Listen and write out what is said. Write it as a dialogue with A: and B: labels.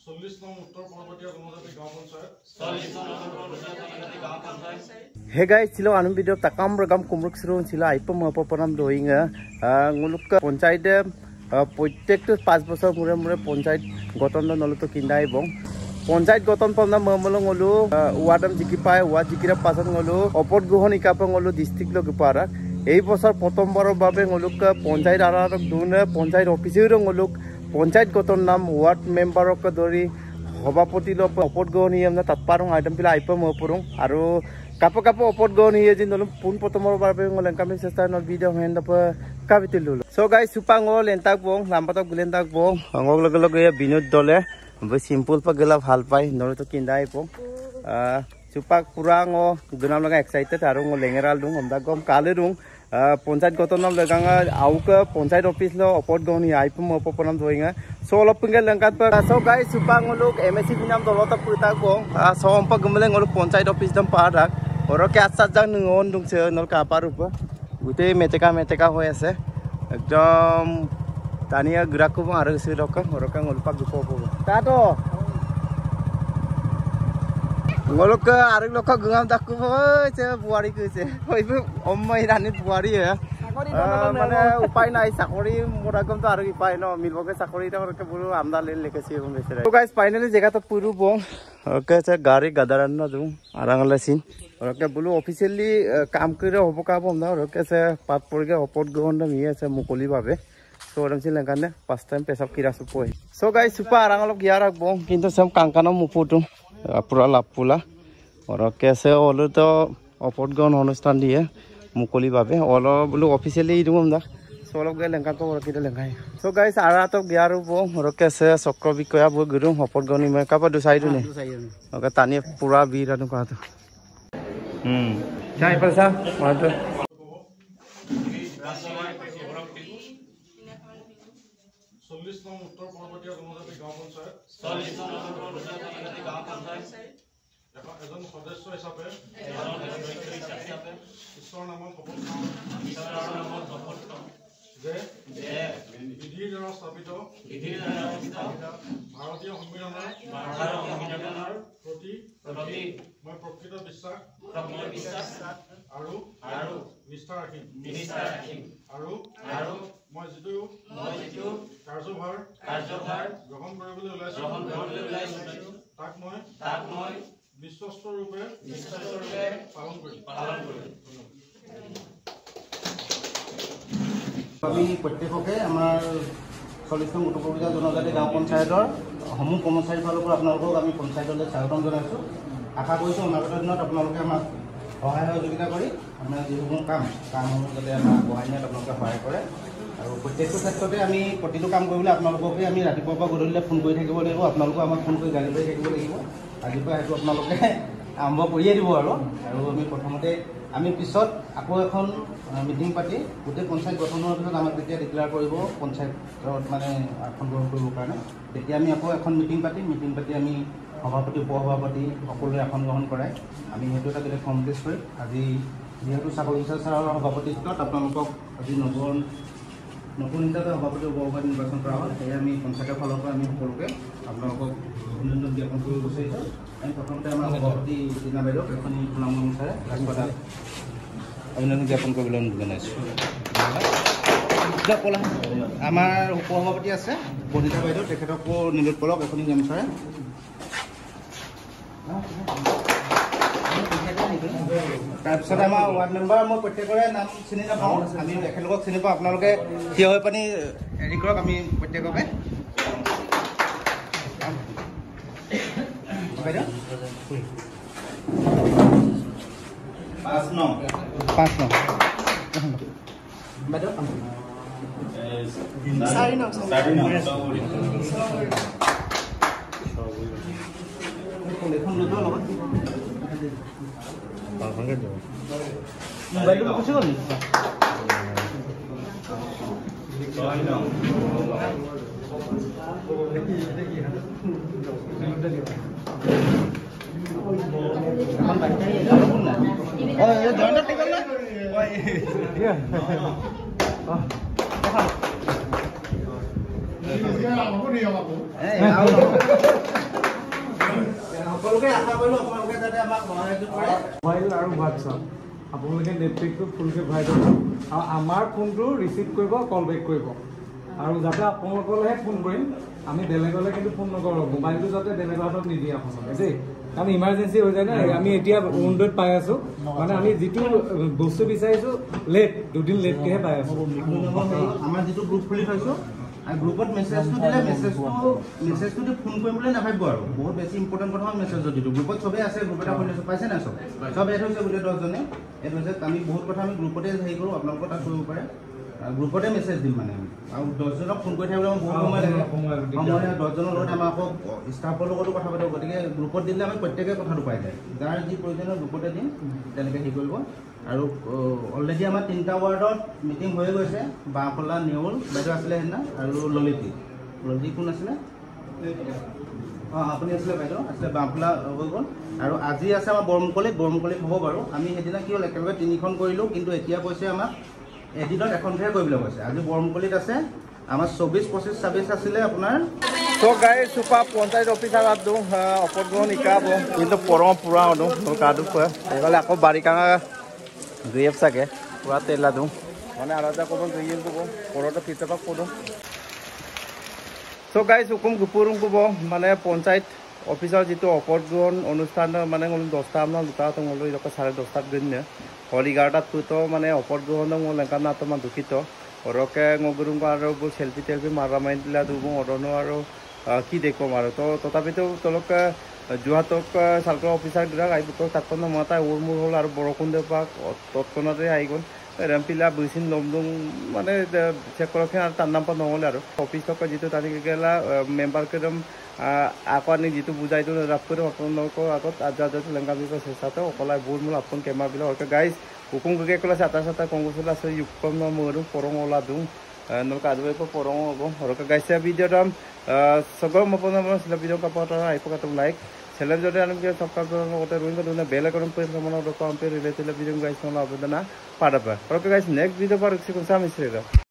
A: Hey guys, silo anum video takam ragam kumruk siro sila ipam apa panam doing nguluk ke ponchait proyek tu 5 বছর mure mure ponchait goton nolo to kindai bong ponchait goton pamna mamalo ngolu wadam jikipai wa jikira pasan ngolu opot gohon ikapa ngolu district lo gepara ei bosor prothom baro babe ngoluk ponchait ararok dune ponchait officer ngoluk ponchait goton nam ward member ok dori সভাপতি ল অপত গনি আমনা তাতপারং item পিলা আইপম অপরং আৰু কাপো কাপো অপত গনি হে জিন দলম পুন প্রথমর বারবে ngol এনকাম চেষ্টা ন ভিডিও হেন্ড আপ কাবিতিল সো গাইস সুপা ngol এন্তাক বং লাম্পাতক গুলেন্তাক বং ngol লগে লগে বিনোদ দলে বে সিম্পল পা গেলা ভাল পাই নরে তো কিন্দাই পং সুপা পুরা ng গুনাম লগা এক্সাইটেড আৰু ng লেঙেরাল দুং আমদা গম কালে দুং পঞ্চায়েত গঠনম লগাঙা আউকা পঞ্চায়েত অফিস ল অপত গনি আইপম অপপনাম দইঙা সো অলপঙ্গে লঙ্কাত পা সো গাইস সুপা ngoluk MSC binam dolota puta bong so ompa gumle ngoluk panchayat office dam parak oro ke asat jang ngon dung se nol ka parupa gute meteka hoi ase ekdom tania geraku bong aru se roka oro ka ngolpa gupo bo ta to ngolok aru lokha gungam takku oi se buari ku se oi ommai rani buari ya মানে উপায় নাই চাকরি মোরাগম তো আর উপায় ন মিলবকে চাকরিটা করকে বড় আমদালে লেখেছি এবং বেশরে তো guys finally জায়গাটা পুরো বং ওকে সে গাড়ি গাদারান না দু আরাঙ্গলা সিন ওকে বলু অফিশিয়ালি কাম করে হবো কা বম না ওকে সে পাত পড়গে অপট গহন মি আছে মুকলি ভাবে তো ওরম সিন লাগানে ফার্স্ট টাইম পেশাব কিরা সুপই সো গাইস সুপা আরাঙ্গল গিয়া রাখবো কিন্তু সব কাঙ্কানো মুপুটু পুরা লাপুলা ওকে সে ওলো তো অপট গহন অনুষ্ঠান দিয়ে মুকলি ভাবে অল বলু অফিশিয়ালি ইদুম দা সলক গে লেঙ্কা তো রকিতে লেঙ্কাই সো গাইস আরা তো গিয়ারু বো রকে সে চক্র বিকয়া বো গুরু হপট গনি মে কাপা দু সাইডু নে ওকে তানি পুরা বীর আনু কাতো চাই পয়সা মাতো 40 নং উত্তর পরবর্তী জনজাতি গাঁও পঞ্চায়েত 40 নং উত্তর পরবর্তী গাঁও পঞ্চায়েত এজন সদস্য হিচাপে ঈশ্বৰ নামত শপত যে বিধিৰ দ্বাৰা স্থাপিত ভাৰতীয় সংবিধানৰ প্ৰতি মই প্ৰকৃত বিশ্বাস আৰু নিষ্ঠা ৰাখিম আৰু মই যিটো কাৰ্যভাৰ গ্ৰহণ কৰিবলৈ ওলাইছো তাক মই বিশ্বস্ত ৰূপে পালন কৰিম আমি প্ৰত্যেককে আমাৰ 40 নং উত্তৰ পূৰ্বাঞ্চল জনজাতি গাঁও পঞ্চায়তৰ সমূহ কৰ্মচাৰীৰ ফালৰ পৰা আপোনালোকক আমি পঞ্চায়তলৈ স্বাগতম জনাইছোঁ আশা কৰিছোঁ অনাগত দিনত আপোনালোকে আমাক সহায় সহযোগিতা কৰি আমাৰ যিসমূহ কামসমূহ যাতে আমাক বঢ়াই নিয়াত আপোনালোকে সহায় কৰে আৰু প্ৰত্যেকটো ক্ষেত্ৰতে আমি প্ৰতিটো কাম কৰিবলৈ আপোনালোককে আমি ৰাতিপুৱাৰ পৰা গধূলিলৈ ফোন কৰি থাকিব লাগিব আপোনালোকে আমাক ফোন কৰি গালি পাৰি থাকিব লাগিব আজিৰ পৰা সেইটো আপোনালোকে আৰম্ভ কৰিয়ে দিব আৰু আমি প্ৰথমতে আমি পিছত আকৌ এখন মিটিং পাতি গোটেই পঞ্চায়ত গঠনৰ পিছত আমাক যেতিয়া ডিক্লেয়াৰ কৰিব পঞ্চায়তত মানে আসন গ্ৰহণ কৰিবৰ কাৰণে তেতিয়া আমি আকৌ এখন মিটিং পাতি আমি সভাপতি উপসভাপতি সকলোৰে আসন গ্ৰহণ কৰাই আমি সেইটো এটা বেলেগ কমপ্লিট কৰিম আজি যিহেতু চাকৰি বিচাৰ ছাৰৰ সভাপতিত্বত আপোনালোকক আজি নতুন হিচাপে সভাপতি উপসভাপতি নিৰ্বাচন কৰা হ'ল সেয়ে আমি পঞ্চায়তৰ ফালৰ পৰা আমি সকলোকে আপোনালোকক অভিনন্দন জ্ঞাপন কৰিব বিচাৰিছোঁ আমি প্ৰথমতে আমাৰ সভাপতি ৰীনা বাইদেউক এখন নাম অনুসাৰে ৰাজপথত অভিনন্দন জ্ঞাপন কৰিবলৈ অনুৰোধ জনাইছোঁ আমাৰ উপসভাপতি আছে বনিতা বাইদেউ তেখেতকো নিলোট কৰক এখন গামোচাৰে তাৰপিছত আমাৰ ৱাৰ্ড মেম্বাৰ মই প্ৰত্যেকৰে নাম চিনি নাপাওঁ আমি একেলগক চিনি পাওঁ আপোনালোকে থিয় হৈ পানি হেৰি কৰক আমি প্ৰত্যেককে বাইদেউ 5 নং বাইদেউ 4 নং এখন লুটো লগত মোবাইলটো গুচি গ'ল আপোনালোকে আশা কৰিলোঁ আপোনালোকে যাতে আমাক সহায় কৰে।
B: মোবাইল আৰু হোৱাটছআপ আপোনালোকে নেটপেকটো ফুলকৈ ভৰাই দিব আৰু আমাৰ ফোনটো ৰিচিভ কৰিব কল বেক কৰিব আৰু যাতে আপোনালোকলৈহে ফোন কৰিম আমি বেলেগলৈ কিন্তু ফোন নকৰোঁ মোবাইলটো যাতে বেলেগৰ হাতত নিদিয়ে আপোনালোকে দেই কাৰণ ইমাৰ্জেঞ্চি হৈ যায় না আমি এতিয়া উইণ্ডত পাই আছোঁ মানে আমি যিটো বস্তু বিচাৰিছোঁ লেট 2 দিন লেটকৈহে পাই আছোঁ
A: আমাৰ যিটো গ্ৰুপ খুলি থৈছোঁ আৰু গ্ৰুপত মেছেজটো দিলে মেছেজটো দি ফোন কৰিম বুলি নাভাবিব আৰু বহুত বেছি ইম্পৰ্টেণ্ট কথা মেছেজত দিলোঁ গ্ৰুপত চবেই আছে গ্ৰুপ এটা খুলি আছোঁ পাইছে নাই চব এড হৈছে গোটেই 10জনে এড হৈছে আমি বহুত কথা আমি গ্ৰুপতে হেৰি কৰোঁ আপোনালোকৰ তাত কৰিব পাৰে গ্ৰুপতে মেছেজ দিম মানে আৰু 10জনক ফোন কৰি থাকিবলৈ বহুত সময় লাগে সময় 10জনৰ লগত আমাৰ আকৌ ষ্টাফৰ লগতো কথা পাতিব গতিকে গ্ৰুপত দিলে আমি প্ৰত্যেকে কথাটো পাই যায় যাৰ যি প্ৰয়োজনীয় গ্ৰুপতে দিম তেনেকৈ হেৰি কৰিব আৰু অলৰেডি আমাৰ 3টা ৱাৰ্ডত মিটিং হৈ গৈছে বাঁহফলা নেউল বাইদেউ আছিলে সেইদিনা আৰু ললিতি কোন আছিলে আপুনি আছিলে বাইদেউ আছিলে বাঁহফলা হৈ গ'ল আৰু আজি আছে আমাৰ বৰমুকলিত হ'ব বাৰু আমি সেইদিনা কি হ'ল একেলগে 3খন কৰিলোঁ কিন্তু এতিয়া কৈছে আমাক এদিনত এখনহে কৰিবলৈ কৈছে আজি বৰমুকলিত আছে আমাৰ 24, 25, 26 আছিলে আপোনাৰ তো গাই চুপা পঞ্চায়ত অফিচাৰ দিওঁ অপগ্ৰহণ শিকাব কিন্তু পৰম পুৰা দিওঁ তোৰ কাটো কয় এইফালে আকৌ বাৰিষা দুই চাগে পুৰা তেলা দিওঁ মানে আৰু এটা ক'ব দুই ক'ব পৰতে ফিটপাক কৰোঁ তো গাই হুকুম গুপুৰুং ক'ব মানে পঞ্চায়ত অফিচৰ যিটো অপগ্ৰহণ অনুষ্ঠান মানে 10টা আপোনাৰ 2টা হ'লো এইটো 10:30 দিন হল 11টাত মানে অপগ্ৰহণ লেংকানা তোমাৰ দুখিত ওরকে গরুঙ্গ আর সেলফি টেলফি মারা মারি দিলা দুবো অরনো আর কি দেখম আর তো তথাপিতো তোলক যোহাতক সার্কল অফিসার গিলাক আইব তাতন মাতা ওর মোর হল আর বরষুণ দেপাক তৎক্ষণাতে আই গল রেমপিলা বুইছিন লমদুং মানে চেক করকে আর তার নাম্বার নহলে আর অফিস তক যেটো তারিখ গেলা মেম্বার কেরম আকৌ আনি যেটো বুঝাইতো রাপ করে আপোনালোকৰ আগত আজ লেংকা বিকৰ চেষ্টাতে অকলাই বহুত মূল আপোন কেমেৰাবিলাক ওকে গাইজ হুকুম গগে কলা চাটা কংগ্ৰেছলা আছে ইউকম মৰু পৰং ওলা দুং নলকা আদবাই পৰং হ'ব ওকে গাইছে ভিডিঅ' দাম সগৰ মপনা মছলা ভিডিঅ' কাপটা আইপকাটো লাইক সেলেব যদি আমি সবকাজৰ লগতে ৰইন দুনা বেলে কৰম পে সমনৰ দকাম পে ৰিলেটেড ভিডিঅ' গাইছ নলা আবেদনা পাডাপা ওকে গাইছ নেক্সট ভিডিঅ' পাৰ এক্সিকুন সামিছৰেৰা